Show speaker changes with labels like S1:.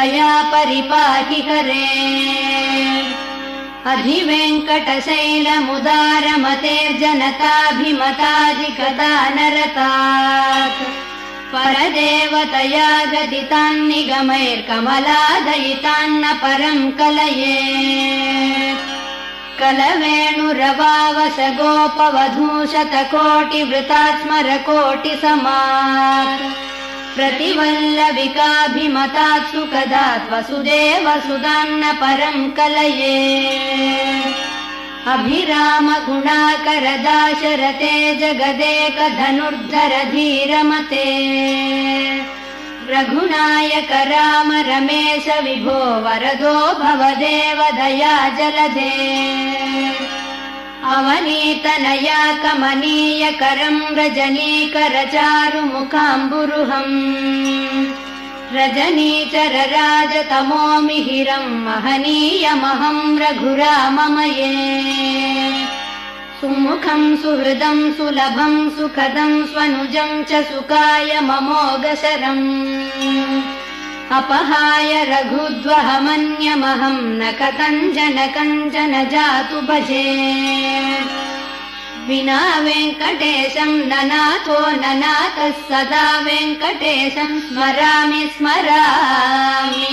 S1: या परिपाहि हरे अधिवेङ्कटशैलमुदारमतेर्जनताभिमताधिकदानरतात् परदेवतया गदितान्निगमैर्कमलादयितान्न परं कलये कलवेणुरवावस गोपवधूशतकोटिवृतात् स्मरकोटिसमात् प्रतिवल्लविकाभिमतात् सुखदात् वसुदेवसुदान्न परं कलये अभिरामगुणाकरदाशरथे जगदेकधनुर्धर धीरमते रघुनायक राम रमेश विभो वरदो भवदेव दया जलधे अवनीतनया कमनीयकरं रजनीकरचारुमुखाम्बुरुहम् रजनीचरराजतमोमिहिरं महनीयमहं रघुराममये सुमुखं सुहृदं सुलभं सुखदं स्वनुजं च सुखाय ममोगसरम् अपहाय रघुद्वहमन्यमहं न कथञ्चन कञ्चन जातु भजे विना वेङ्कटेशं ननाथो ननाथः सदा वेङ्कटेशं स्मरामि स्मरामि।